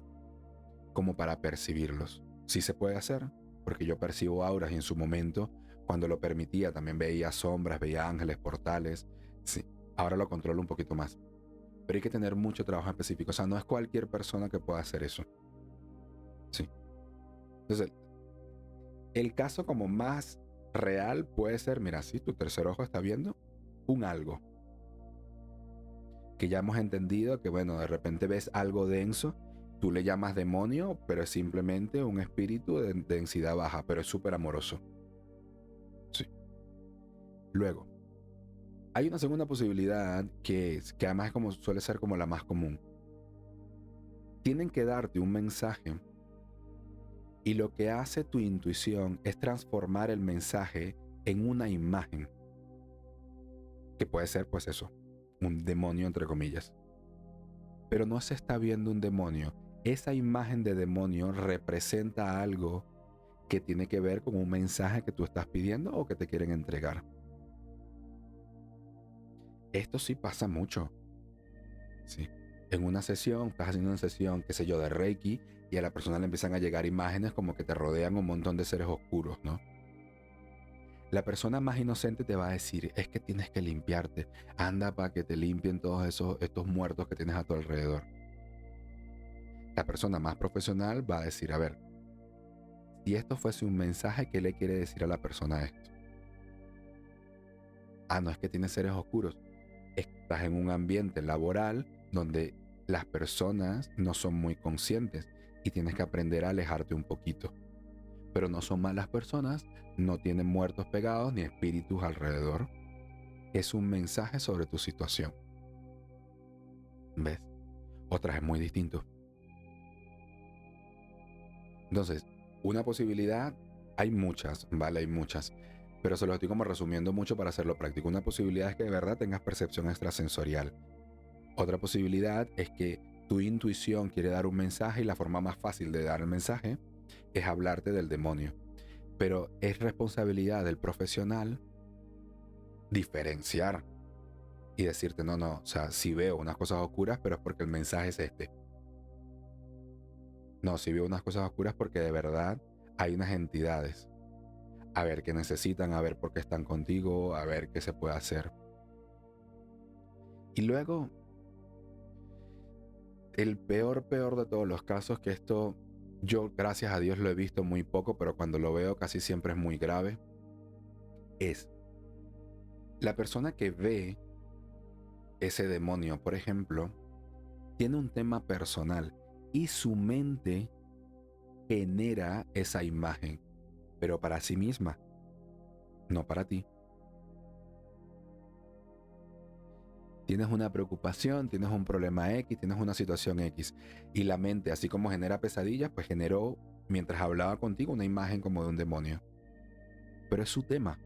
como para percibirlos. Sí se puede hacer, porque yo percibo auras y en su momento, cuando lo permitía, también veía sombras, veía ángeles, portales. Sí, ahora lo controlo un poquito más. Pero hay que tener mucho trabajo específico. O sea, no es cualquier persona que pueda hacer eso. Sí. Entonces, el caso como más real puede ser, mira, sí, tu tercer ojo está viendo un algo. Que ya hemos entendido que, bueno, de repente ves algo denso, tú le llamas demonio, pero es simplemente un espíritu de densidad baja, pero es súper amoroso. Sí. Luego, hay una segunda posibilidad que además es como, suele ser como la más común. Tienen que darte un mensaje y lo que hace tu intuición es transformar el mensaje en una imagen, que puede ser pues eso, un demonio entre comillas. Pero no se está viendo un demonio. Esa imagen de demonio representa algo que tiene que ver con un mensaje que tú estás pidiendo o que te quieren entregar. Esto sí pasa mucho. Sí. En una sesión, estás haciendo una sesión, qué sé yo, de Reiki, y a la persona le empiezan a llegar imágenes como que te rodean un montón de seres oscuros, ¿no? La persona más inocente te va a decir, es que tienes que limpiarte, anda para que te limpien todos estos muertos que tienes a tu alrededor. La persona más profesional va a decir, a ver, si esto fuese un mensaje, ¿qué le quiere decir a la persona esto? Ah, no es que tiene seres oscuros. Estás en un ambiente laboral donde las personas no son muy conscientes y tienes que aprender a alejarte un poquito. Pero no son malas personas, no tienen muertos pegados ni espíritus alrededor. Es un mensaje sobre tu situación. ¿Ves? Otras es muy distinto. Entonces, una posibilidad, hay muchas, ¿vale? Hay muchas. Pero se lo estoy como resumiendo mucho para hacerlo práctico. Una posibilidad es que de verdad tengas percepción extrasensorial. Otra posibilidad es que tu intuición quiere dar un mensaje y la forma más fácil de dar el mensaje es hablarte del demonio. Pero es responsabilidad del profesional diferenciar y decirte, no, no, o sea, si veo unas cosas oscuras, pero es porque el mensaje es este. No, si veo unas cosas oscuras porque de verdad hay unas entidades. A ver qué necesitan, a ver por qué están contigo, a ver qué se puede hacer. Y luego, el peor de todos los casos, que esto yo gracias a Dios lo he visto muy poco, pero cuando lo veo casi siempre es muy grave, es la persona que ve ese demonio, por ejemplo, tiene un tema personal y su mente genera esa imagen, pero para sí misma, no para ti. Tienes una preocupación, tienes un problema X, tienes una situación X. Y la mente, así como genera pesadillas, pues generó, mientras hablaba contigo, una imagen como de un demonio. Pero es su tema.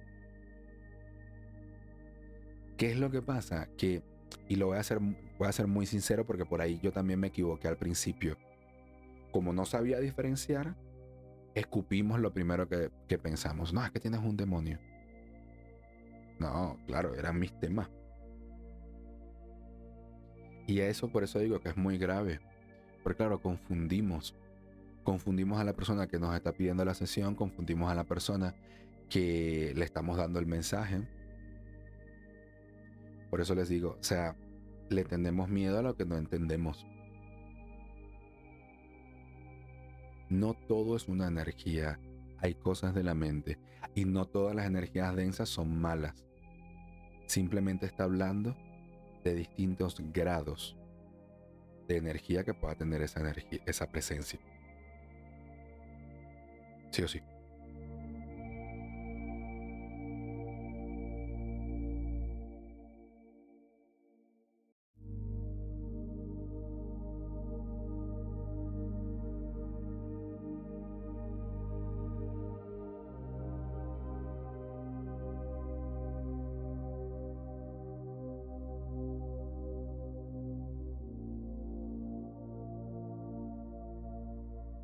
¿Qué es lo que pasa? Que, y lo voy a ser muy sincero porque por ahí yo también me equivoqué al principio. Como no sabía diferenciar, escupimos lo primero que pensamos. No, es que tienes un demonio. No, claro, eran mis temas. Y a eso por eso digo que es muy grave. Porque claro, confundimos a la persona que nos está pidiendo la sesión, confundimos a la persona que le estamos dando el mensaje. Por eso les digo, o sea, le tenemos miedo a lo que no entendemos. No todo es una energía, hay cosas de la mente y no todas las energías densas son malas. Simplemente está hablando de distintos grados de energía que pueda tener esa energía, esa presencia. Sí o sí.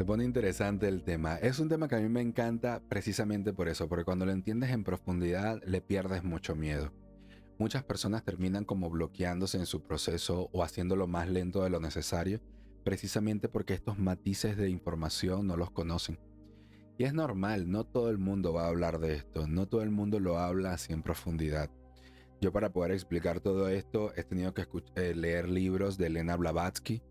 Se pone interesante el tema. Es un tema que a mí me encanta precisamente por eso, porque cuando lo entiendes en profundidad le pierdes mucho miedo. Muchas personas terminan como bloqueándose en su proceso o haciéndolo más lento de lo necesario, precisamente porque estos matices de información no los conocen. Y es normal, no todo el mundo va a hablar de esto, no todo el mundo lo habla así en profundidad. Yo para poder explicar todo esto he tenido que leer libros de Elena Blavatsky,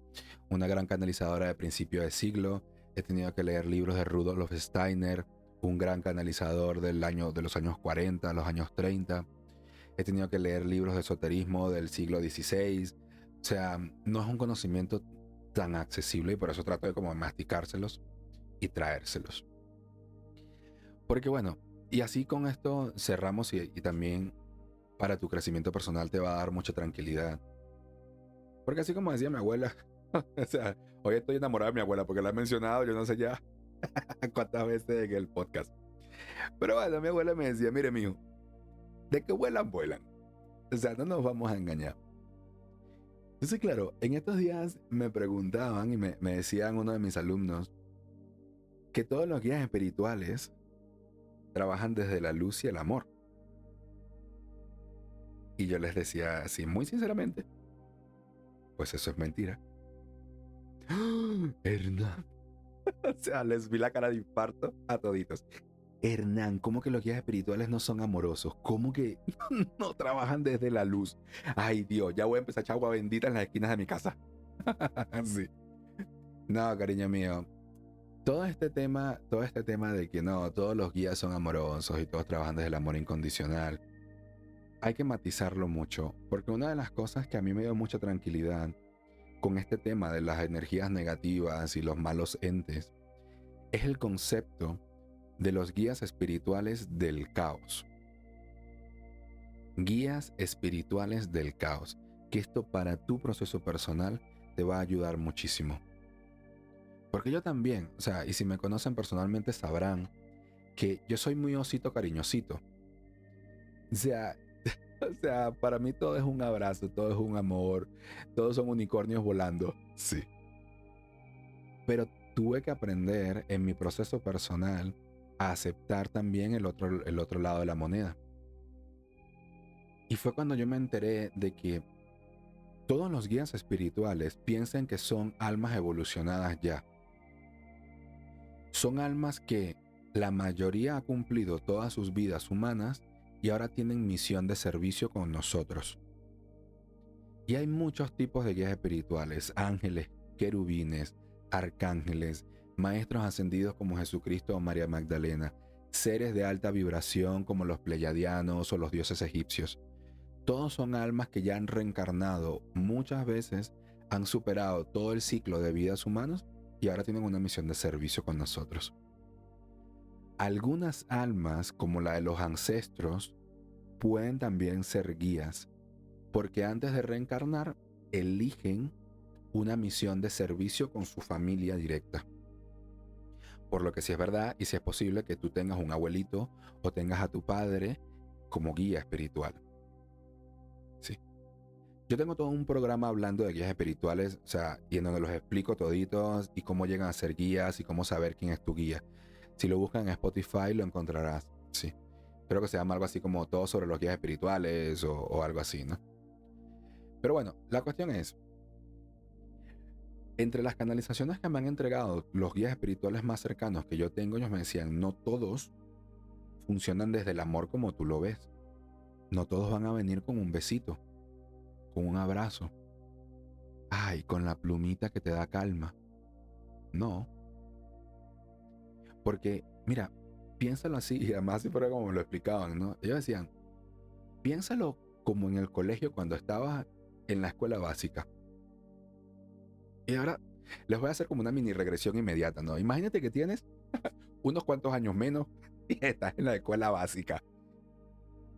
una gran canalizadora de principio de siglo. He tenido que leer libros de Rudolf Steiner, un gran canalizador de los años 40, los años 30. He tenido que leer libros de esoterismo del siglo XVI. O sea, no es un conocimiento tan accesible y por eso trato de como masticárselos y traérselos. Porque bueno, y así con esto cerramos y también para tu crecimiento personal te va a dar mucha tranquilidad. Porque así como decía mi abuela, o sea, hoy estoy enamorado de mi abuela porque la he mencionado, yo no sé ya cuántas veces en el podcast. Pero bueno, mi abuela me decía, mire mijo, de que vuelan, vuelan. O sea, no nos vamos a engañar. Entonces, claro, en estos días me preguntaban y me decían uno de mis alumnos que todos los guías espirituales trabajan desde la luz y el amor. Y yo les decía así, muy sinceramente, pues eso es mentira. Hernán. O sea, les vi la cara de infarto a toditos. Hernán, ¿cómo que los guías espirituales no son amorosos? ¿Cómo que no trabajan desde la luz? Ay, Dios, ya voy a empezar a echar agua bendita en las esquinas de mi casa. Sí. No, cariño mío. Todo este tema de que no, todos los guías son amorosos y todos trabajan desde el amor incondicional, hay que matizarlo mucho, porque una de las cosas que a mí me dio mucha tranquilidad con este tema de las energías negativas y los malos entes es el concepto de los guías espirituales del caos. Guías espirituales del caos, que esto para tu proceso personal te va a ayudar muchísimo. Porque yo también, o sea, y si me conocen personalmente sabrán que yo soy muy osito cariñosito. O sea, para mí todo es un abrazo, todo es un amor, todos son unicornios volando. Sí. Pero tuve que aprender en mi proceso personal a aceptar también el otro lado de la moneda. Y fue cuando yo me enteré de que todos los guías espirituales piensan que son almas evolucionadas ya. Son almas que la mayoría ha cumplido todas sus vidas humanas y ahora tienen misión de servicio con nosotros. Y hay muchos tipos de guías espirituales, ángeles, querubines, arcángeles, maestros ascendidos como Jesucristo o María Magdalena, seres de alta vibración como los pleyadianos o los dioses egipcios. Todos son almas que ya han reencarnado muchas veces, han superado todo el ciclo de vidas humanas y ahora tienen una misión de servicio con nosotros. Algunas almas, como la de los ancestros, pueden también ser guías, porque antes de reencarnar, eligen una misión de servicio con su familia directa. Por lo que si es verdad y si es posible que tú tengas un abuelito o tengas a tu padre como guía espiritual. Sí. Yo tengo todo un programa hablando de guías espirituales, o sea, y en donde los explico toditos y cómo llegan a ser guías y cómo saber quién es tu guía. Si lo buscan en Spotify lo encontrarás, sí. Creo que se llama algo así como Todo sobre los guías espirituales o algo así, ¿no? Pero bueno, la cuestión es, entre las canalizaciones que me han entregado los guías espirituales más cercanos que yo tengo, ellos me decían, no todos funcionan desde el amor como tú lo ves. No todos van a venir con un besito, con un abrazo. Ay, con la plumita que te da calma. No. Porque, mira, piénsalo así, y además si fuera como me lo explicaban, ¿no? Ellos decían, piénsalo como en el colegio cuando estabas en la escuela básica. Y ahora les voy a hacer como una mini regresión inmediata, ¿no? Imagínate que tienes unos cuantos años menos y estás en la escuela básica.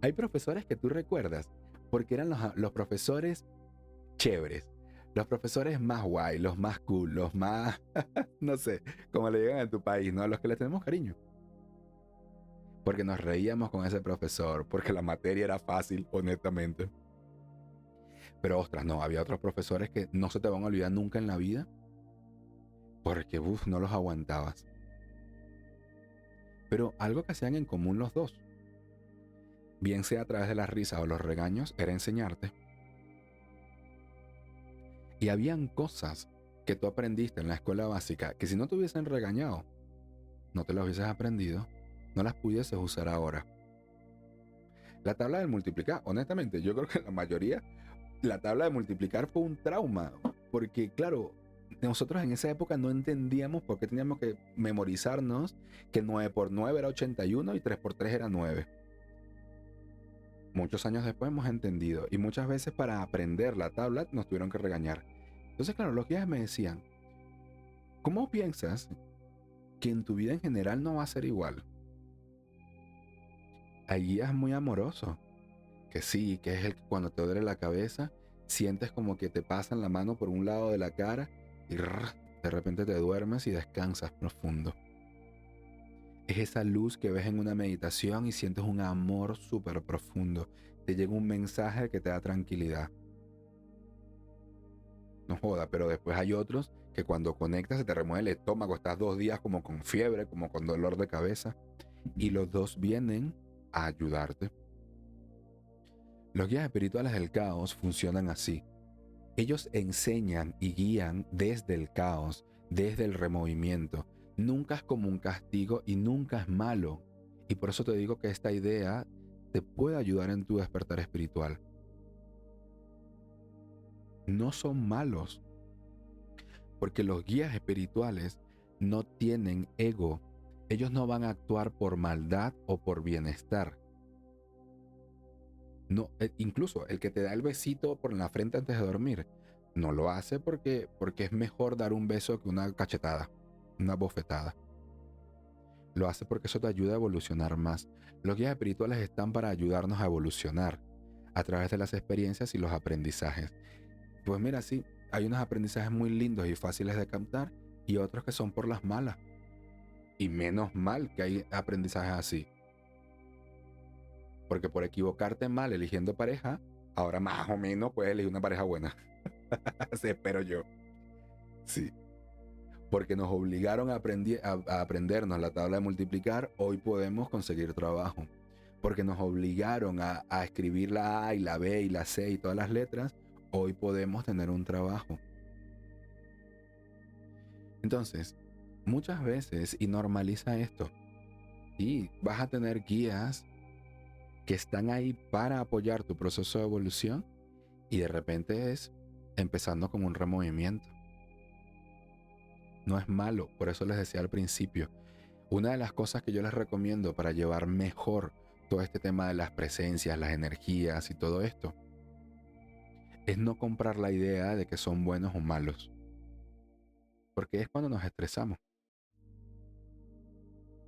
Hay profesores que tú recuerdas porque eran los profesores chéveres, los profesores más guay, los más cool, los más, no sé, como le digan en tu país, ¿no? A los que le tenemos cariño. Porque nos reíamos con ese profesor, porque la materia era fácil, honestamente. Pero ostras, no, había otros profesores que no se te van a olvidar nunca en la vida. porque no los aguantabas. Pero algo que hacían en común los dos, bien sea a través de las risas o los regaños, era enseñarte. Y habían cosas que tú aprendiste en la escuela básica que si no te hubiesen regañado, no te las hubieses aprendido, no las pudieses usar ahora. La tabla de multiplicar, honestamente, yo creo que la mayoría, la tabla de multiplicar fue un trauma, porque claro, nosotros en esa época no entendíamos por qué teníamos que memorizarnos que 9 por 9 era 81 y 3 por 3 era 9. Muchos años después hemos entendido y muchas veces para aprender la tabla nos tuvieron que regañar. Entonces, claro, los guías me decían, ¿cómo piensas que en tu vida en general no va a ser igual? Hay guías muy amorosos, que sí, que es el que cuando te duele la cabeza, sientes como que te pasan la mano por un lado de la cara y de repente te duermes y descansas profundo. Es esa luz que ves en una meditación y sientes un amor súper profundo. Te llega un mensaje que te da tranquilidad. No joda, pero después hay otros que cuando conectas se te remueve el estómago, estás 2 días como con fiebre, como con dolor de cabeza, y los dos vienen a ayudarte. Los guías espirituales del caos funcionan así. Ellos enseñan y guían desde el caos, desde el removimiento. Nunca es como un castigo y nunca es malo. Y por eso te digo que esta idea te puede ayudar en tu despertar espiritual. No son malos, porque los guías espirituales no tienen ego. Ellos no van a actuar por maldad o por bienestar. No, incluso el que te da el besito por la frente antes de dormir, no lo hace porque es mejor dar un beso que una cachetada, una bofetada. Lo hace porque eso te ayuda a evolucionar más. Los guías espirituales están para ayudarnos a evolucionar a través de las experiencias y los aprendizajes. Pues mira, sí, hay unos aprendizajes muy lindos y fáciles de captar y otros que son por las malas. Y menos mal que hay aprendizajes así. Porque por equivocarte mal eligiendo pareja, ahora más o menos puedes elegir una pareja buena. Así espero yo. Sí. Porque nos obligaron a aprendernos la tabla de multiplicar, hoy podemos conseguir trabajo. Porque nos obligaron a escribir la A y la B y la C y todas las letras, hoy podemos tener un trabajo. Entonces, muchas veces, y normaliza esto, y vas a tener guías que están ahí para apoyar tu proceso de evolución y de repente es empezando con un removimiento. No es malo, por eso les decía al principio, una de las cosas que yo les recomiendo para llevar mejor todo este tema de las presencias, las energías y todo esto, es no comprar la idea de que son buenos o malos, porque es cuando nos estresamos.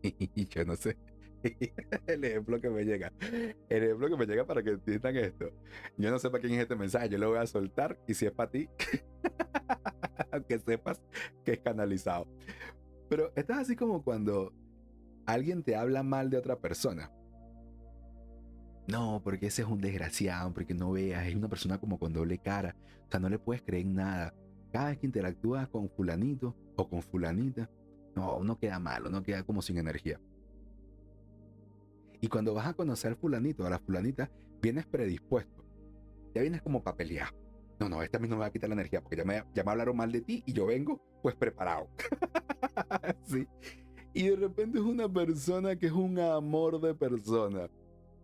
Y yo no sé, el ejemplo que me llega, para que entiendan esto, yo no sé para quién es este mensaje, yo lo voy a soltar y si es para ti, que sepas que es canalizado. Pero esto es así como cuando alguien te habla mal de otra persona. No, porque ese es un desgraciado, porque no veas, es una persona como con doble cara. O sea, no le puedes creer nada. Cada vez que interactúas con fulanito o con fulanita, no, uno queda mal, uno queda como sin energía. Y cuando vas a conocer fulanito o a la fulanita, vienes predispuesto. Ya vienes como para pelear. No, no, este a mí no me va a quitar la energía porque ya me hablaron mal de ti y yo vengo pues preparado. Sí. Y de repente es una persona que es un amor de persona.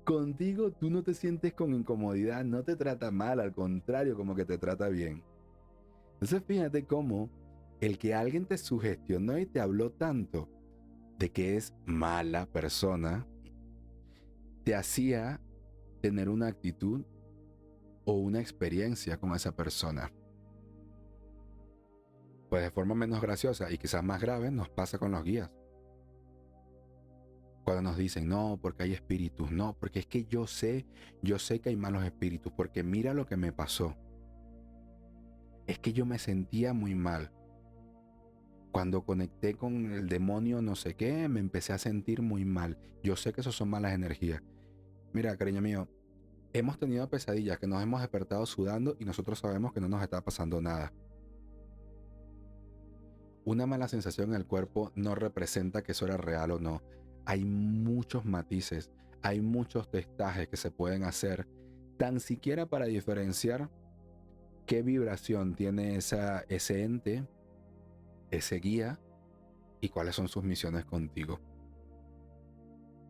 Contigo tú no te sientes con incomodidad, no te trata mal, al contrario, como que te trata bien. Entonces fíjate cómo el que alguien te sugestionó y te habló tanto de que es mala persona, te hacía tener una actitud o una experiencia con esa persona. Pues de forma menos graciosa y quizás más grave nos pasa con los guías. Cuando nos dicen, no, porque hay espíritus, no, porque es que yo sé que hay malos espíritus, porque mira lo que me pasó. Es que yo me sentía muy mal. Cuando conecté con el demonio no sé qué, me empecé a sentir muy mal. Yo sé que eso son malas energías. Mira, cariño mío, hemos tenido pesadillas que nos hemos despertado sudando y nosotros sabemos que no nos está pasando nada. una mala sensación en el cuerpo no representa que eso era real o no. Hay muchos matices, hay muchos testajes que se pueden hacer, tan siquiera para diferenciar qué vibración tiene ese ente, ese guía, y cuáles son sus misiones contigo.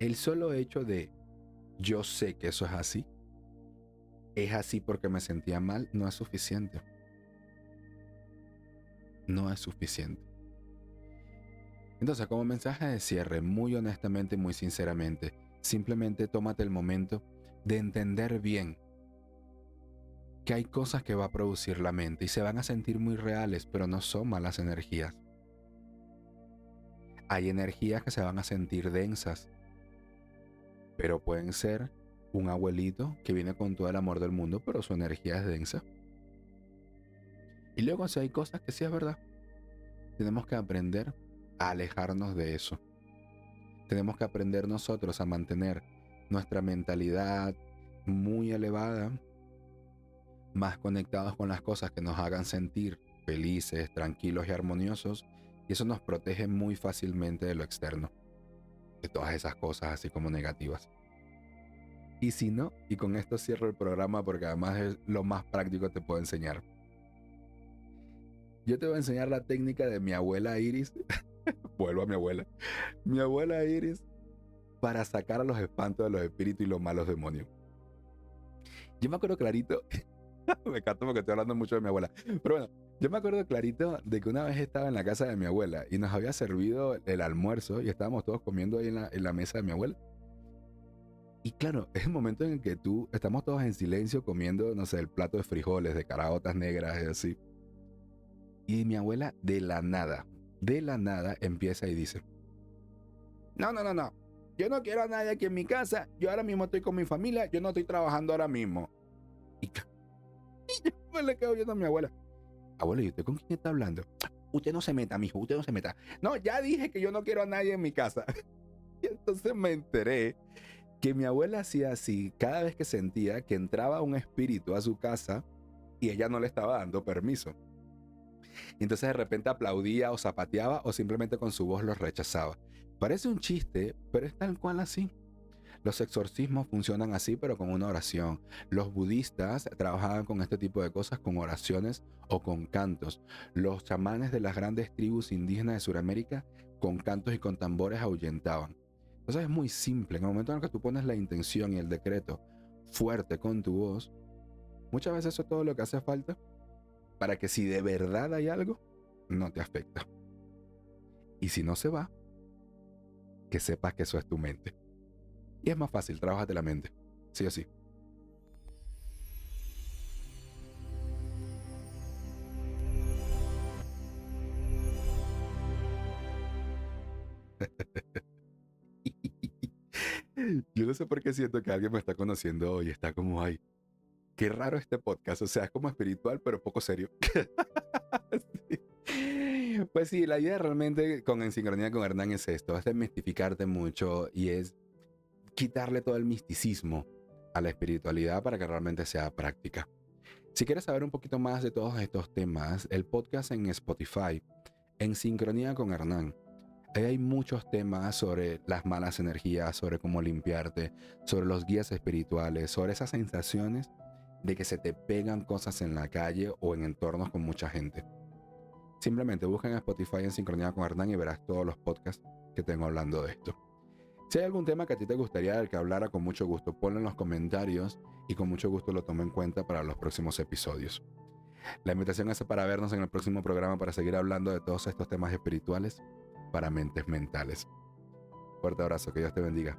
El solo hecho de yo sé que eso es así porque me sentía mal, no es suficiente. No es suficiente. Entonces, como mensaje de cierre, muy honestamente y muy sinceramente, simplemente tómate el momento de entender bien que hay cosas que va a producir la mente y se van a sentir muy reales, pero no son malas energías. Hay energías que se van a sentir densas, pero pueden ser un abuelito que viene con todo el amor del mundo, pero su energía es densa. Y luego si hay cosas que sí es verdad, tenemos que aprender a alejarnos de eso. Tenemos que aprender nosotros a mantener nuestra mentalidad muy elevada, más conectados con las cosas que nos hagan sentir felices, tranquilos y armoniosos, y eso nos protege muy fácilmente de lo externo, de todas esas cosas así como negativas. Y si no, y con esto cierro el programa porque además es lo más práctico que te puedo enseñar. Yo te voy a enseñar la técnica de mi abuela Iris. Vuelvo a mi abuela. Mi abuela Iris, para sacar a los espantos de los espíritus y los malos demonios. Yo me acuerdo clarito, me encanta porque estoy hablando mucho de mi abuela, pero bueno, yo me acuerdo clarito de que una vez estaba en la casa de mi abuela y nos había servido el almuerzo y estábamos todos comiendo ahí en la mesa de mi abuela. Y claro, es el momento en el que estamos todos en silencio comiendo, no sé, el plato de frijoles, de caraotas negras y así. Y mi abuela de la nada empieza y dice, no, yo no quiero a nadie aquí en mi casa, yo ahora mismo estoy con mi familia, yo no estoy trabajando ahora mismo. Y yo me le quedo viendo a mi abuela. Abuela, ¿y usted con quién está hablando? Usted no se meta, mijo, usted no se meta. No, ya dije que yo no quiero a nadie en mi casa. Y entonces me enteré que mi abuela hacía así cada vez que sentía que entraba un espíritu a su casa y ella no le estaba dando permiso. Y entonces de repente aplaudía o zapateaba o simplemente con su voz los rechazaba. Parece un chiste, pero es tal cual así. Los exorcismos funcionan así, pero con una oración. Los budistas trabajaban con este tipo de cosas con oraciones o con cantos. Los chamanes de las grandes tribus indígenas de Sudamérica con cantos y con tambores ahuyentaban. Entonces es muy simple. En el momento en el que tú pones la intención y el decreto fuerte con tu voz, muchas veces eso es todo lo que hace falta para que si de verdad hay algo, no te afecta. Y si no se va, que sepas que eso es tu mente. Y es más fácil, trabájate la mente, sí o sí. Yo no sé por qué siento que alguien me está conociendo hoy, está como, ay, qué raro este podcast, o sea, es como espiritual, pero poco serio. Sí. Pues sí, la idea realmente con En Sincronía con Hernán es esto, es desmistificarte mucho y es quitarle todo el misticismo a la espiritualidad para que realmente sea práctica. Si quieres saber un poquito más de todos estos temas, el podcast en Spotify, En Sincronía con Hernán. Ahí hay muchos temas sobre las malas energías, sobre cómo limpiarte, sobre los guías espirituales, sobre esas sensaciones de que se te pegan cosas en la calle o en entornos con mucha gente. Simplemente busca en Spotify En Sincronía con Hernán y verás todos los podcasts que tengo hablando de esto. Si hay algún tema que a ti te gustaría del que hablara, con mucho gusto ponlo en los comentarios y con mucho gusto lo tomo en cuenta para los próximos episodios. La invitación es para vernos en el próximo programa para seguir hablando de todos estos temas espirituales para mentes mentales. Fuerte abrazo, que Dios te bendiga.